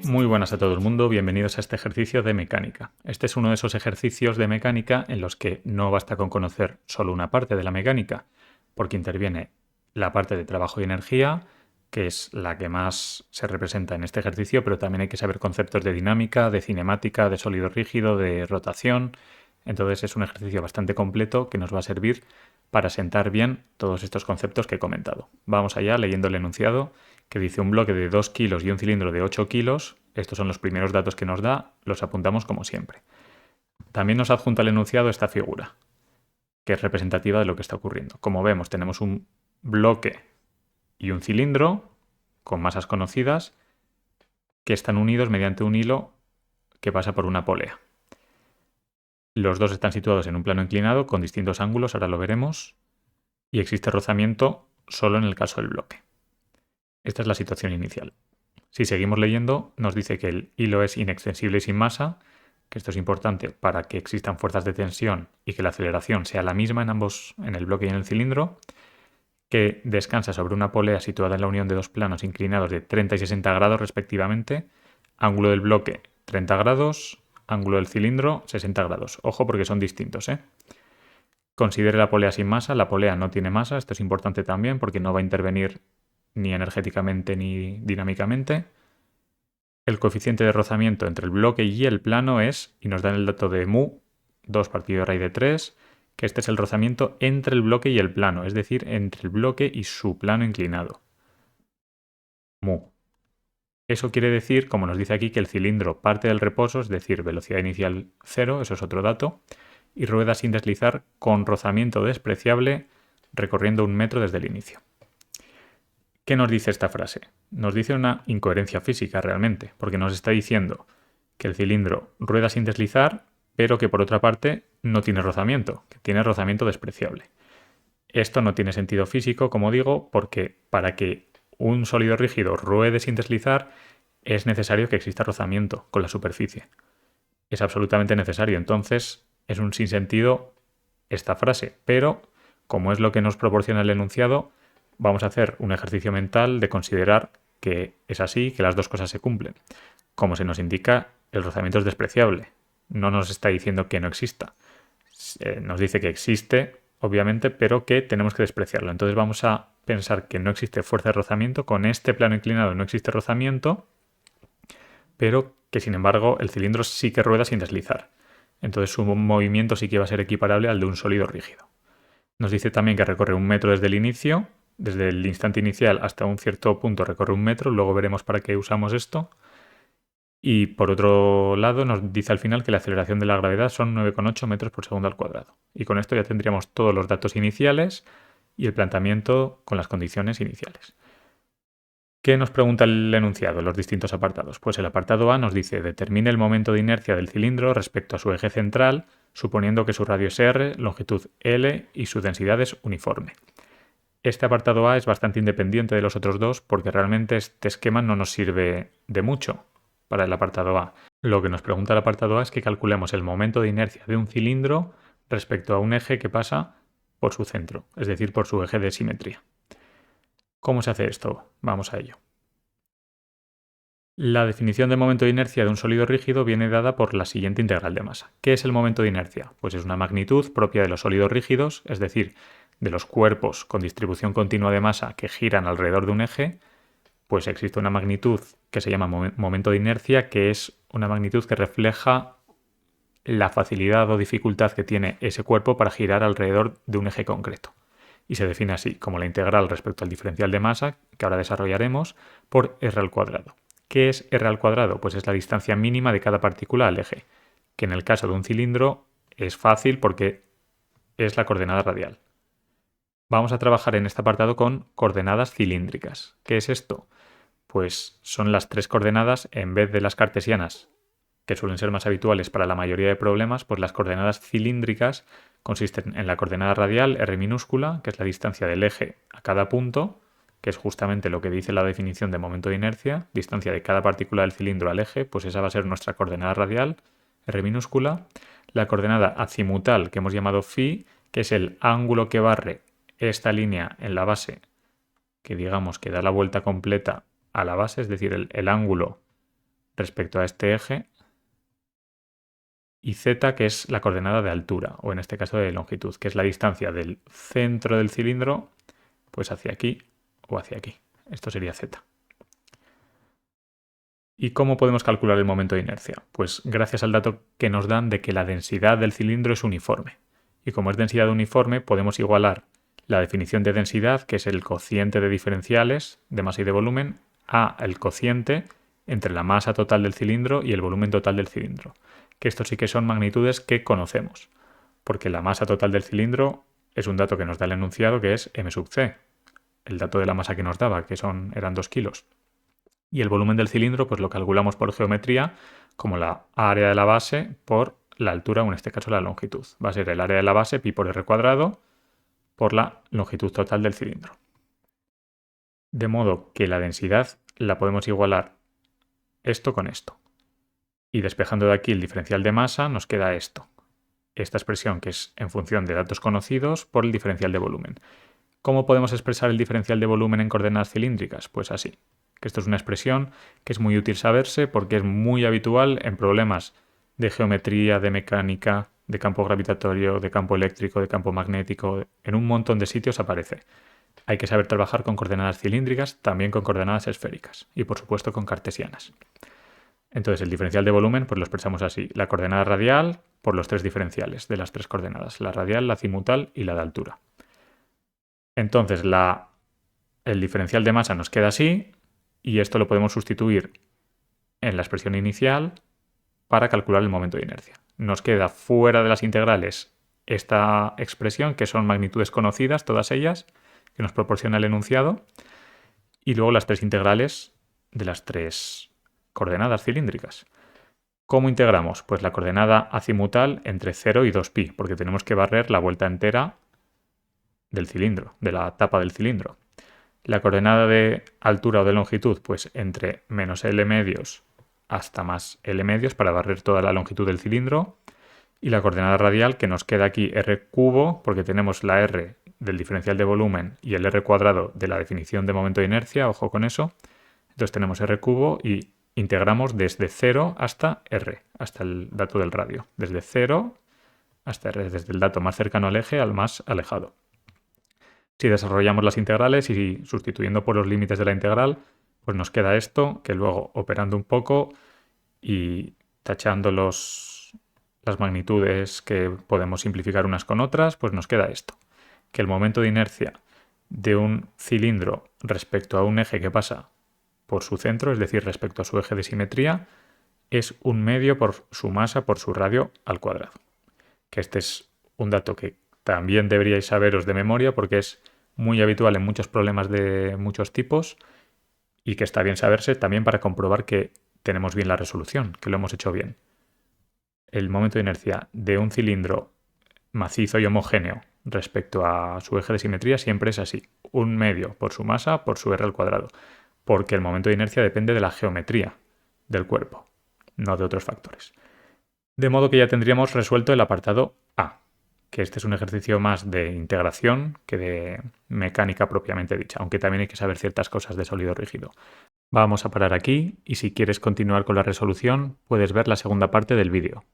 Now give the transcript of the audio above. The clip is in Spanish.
Muy buenas a todo el mundo, bienvenidos a este ejercicio de mecánica. Este es uno de esos ejercicios de mecánica en los que no basta con conocer solo una parte de la mecánica, porque interviene la parte de trabajo y energía, que es la que más se representa en este ejercicio, pero también hay que saber conceptos de dinámica, de cinemática, de sólido rígido, de rotación. Entonces es un ejercicio bastante completo que nos va a servir para sentar bien todos estos conceptos que he comentado. Vamos allá leyendo el enunciado, que dice: un bloque de 2 kilos y un cilindro de 8 kilos. Estos son los primeros datos que nos da, los apuntamos como siempre. También nos adjunta el enunciado esta figura, que es representativa de lo que está ocurriendo. Como vemos, tenemos un bloque y un cilindro con masas conocidas que están unidos mediante un hilo que pasa por una polea. Los dos están situados en un plano inclinado con distintos ángulos, ahora lo veremos, y existe rozamiento solo en el caso del bloque. Esta es la situación inicial. Si seguimos leyendo, nos dice que el hilo es inextensible y sin masa, que esto es importante para que existan fuerzas de tensión y que la aceleración sea la misma en ambos, en el bloque y en el cilindro, que descansa sobre una polea situada en la unión de dos planos inclinados de 30 y 60 grados respectivamente, ángulo del bloque 30 grados, ángulo del cilindro 60 grados. Ojo porque son distintos, ¿eh? Considere la polea sin masa. La polea no tiene masa, esto es importante también porque no va a intervenir ni energéticamente ni dinámicamente. El coeficiente de rozamiento entre el bloque y el plano es, y nos dan el dato de mu, 2 partido de raíz de 3, que este es el rozamiento entre el bloque y el plano, es decir, entre el bloque y su plano inclinado. Mu. Eso quiere decir, como nos dice aquí, que el cilindro parte del reposo, es decir, velocidad inicial 0, eso es otro dato, y rueda sin deslizar con rozamiento despreciable recorriendo 1 metro desde el inicio. ¿Qué nos dice esta frase? Nos dice una incoherencia física realmente, porque nos está diciendo que el cilindro rueda sin deslizar, pero que por otra parte no tiene rozamiento, que tiene rozamiento despreciable. Esto no tiene sentido físico, como digo, porque para que un sólido rígido ruede sin deslizar es necesario que exista rozamiento con la superficie. Es absolutamente necesario, entonces es un sinsentido esta frase, pero como es lo que nos proporciona el enunciado, vamos a hacer un ejercicio mental de considerar que es así, que las dos cosas se cumplen. Como se nos indica, el rozamiento es despreciable. No nos está diciendo que no exista. Nos dice que existe, obviamente, pero que tenemos que despreciarlo. Entonces vamos a pensar que no existe fuerza de rozamiento. Con este plano inclinado no existe rozamiento, pero que sin embargo el cilindro sí que rueda sin deslizar. Entonces su movimiento sí que va a ser equiparable al de un sólido rígido. Nos dice también que recorre 1 metro desde el inicio, desde el instante inicial hasta un cierto punto recorre 1 metro, luego veremos para qué usamos esto. Y por otro lado nos dice al final que la aceleración de la gravedad son 9,8 metros por segundo al cuadrado. Y con esto ya tendríamos todos los datos iniciales y el planteamiento con las condiciones iniciales. ¿Qué nos pregunta el enunciado en los distintos apartados? Pues el apartado A nos dice: determine el momento de inercia del cilindro respecto a su eje central, suponiendo que su radio es R, longitud L y su densidad es uniforme. Este apartado A es bastante independiente de los otros dos porque realmente este esquema no nos sirve de mucho para el apartado A. Lo que nos pregunta el apartado A es que calculemos el momento de inercia de un cilindro respecto a un eje que pasa por su centro, es decir, por su eje de simetría. ¿Cómo se hace esto? Vamos a ello. La definición de momento de inercia de un sólido rígido viene dada por la siguiente integral de masa. ¿Qué es el momento de inercia? Pues es una magnitud propia de los sólidos rígidos, es decir, de los cuerpos con distribución continua de masa que giran alrededor de un eje. Pues existe una magnitud que se llama momento de inercia, que es una magnitud que refleja la facilidad o dificultad que tiene ese cuerpo para girar alrededor de un eje concreto. Y se define así, como la integral respecto al diferencial de masa, que ahora desarrollaremos, por r al cuadrado. ¿Qué es r al cuadrado? Pues es la distancia mínima de cada partícula al eje, que en el caso de un cilindro es fácil porque es la coordenada radial. Vamos a trabajar en este apartado con coordenadas cilíndricas. ¿Qué es esto? Pues son las 3 coordenadas en vez de las cartesianas, que suelen ser más habituales para la mayoría de problemas, pues las coordenadas cilíndricas consisten en la coordenada radial r minúscula, que es la distancia del eje a cada punto, que es justamente lo que dice la definición de momento de inercia, distancia de cada partícula del cilindro al eje, pues esa va a ser nuestra coordenada radial, r minúscula. La coordenada azimutal, que hemos llamado phi, que es el ángulo que barre esta línea en la base, que digamos que da la vuelta completa a la base, es decir, el ángulo respecto a este eje, y z, que es la coordenada de altura, o en este caso de longitud, que es la distancia del centro del cilindro pues hacia aquí o hacia aquí. Esto sería z. ¿Y cómo podemos calcular el momento de inercia? Pues gracias al dato que nos dan de que la densidad del cilindro es uniforme. Y como es densidad uniforme, podemos igualar la definición de densidad, que es el cociente de diferenciales de masa y de volumen, a el cociente entre la masa total del cilindro y el volumen total del cilindro. Que estos sí que son magnitudes que conocemos, porque la masa total del cilindro es un dato que nos da el enunciado, que es m sub c, el dato de la masa que nos daba, que eran 2 kilos. Y el volumen del cilindro pues lo calculamos por geometría como la área de la base por la altura, o en este caso la longitud. Va a ser el área de la base, pi por r cuadrado, por la longitud total del cilindro. De modo que la densidad la podemos igualar esto con esto. Y despejando de aquí el diferencial de masa nos queda esto. Esta expresión que es en función de datos conocidos por el diferencial de volumen. ¿Cómo podemos expresar el diferencial de volumen en coordenadas cilíndricas? Pues así. Que esto es una expresión que es muy útil saberse porque es muy habitual en problemas de geometría, de mecánica, de campo gravitatorio, de campo eléctrico, de campo magnético. En un montón de sitios aparece. Hay que saber trabajar con coordenadas cilíndricas, también con coordenadas esféricas y por supuesto con cartesianas. Entonces el diferencial de volumen pues lo expresamos así. La coordenada radial por los tres diferenciales de las tres coordenadas. La radial, la azimutal y la de altura. Entonces el diferencial de masa nos queda así y esto lo podemos sustituir en la expresión inicial para calcular el momento de inercia. Nos queda fuera de las integrales esta expresión, que son magnitudes conocidas, todas ellas, que nos proporciona el enunciado, y luego las tres integrales de las tres coordenadas cilíndricas. ¿Cómo integramos? Pues la coordenada azimutal entre 0 y 2pi, porque tenemos que barrer la vuelta entera del cilindro, de la tapa del cilindro. La coordenada de altura o de longitud, pues entre menos L medios hasta más L medios para barrer toda la longitud del cilindro. Y la coordenada radial, que nos queda aquí R cubo, porque tenemos la R del diferencial de volumen y el R cuadrado de la definición de momento de inercia, ojo con eso. Entonces tenemos R cubo y integramos desde 0 hasta R, hasta el dato del radio. Desde 0 hasta R, desde el dato más cercano al eje al más alejado. Si desarrollamos las integrales y sustituyendo por los límites de la integral, pues nos queda esto, que luego operando un poco y tachando las magnitudes que podemos simplificar unas con otras, pues nos queda esto, que el momento de inercia de un cilindro respecto a un eje que pasa por su centro, es decir, respecto a su eje de simetría, es 1/2 por su masa por su radio al cuadrado. Que este es un dato que también deberíais saberos de memoria porque es muy habitual en muchos problemas de muchos tipos y que está bien saberse también para comprobar que tenemos bien la resolución, que lo hemos hecho bien. El momento de inercia de un cilindro macizo y homogéneo respecto a su eje de simetría siempre es así, 1/2 por su masa por su r al cuadrado, porque el momento de inercia depende de la geometría del cuerpo, no de otros factores. De modo que ya tendríamos resuelto el apartado A, que este es un ejercicio más de integración que de mecánica propiamente dicha, aunque también hay que saber ciertas cosas de sólido rígido. Vamos a parar aquí y si quieres continuar con la resolución puedes ver la segunda parte del vídeo.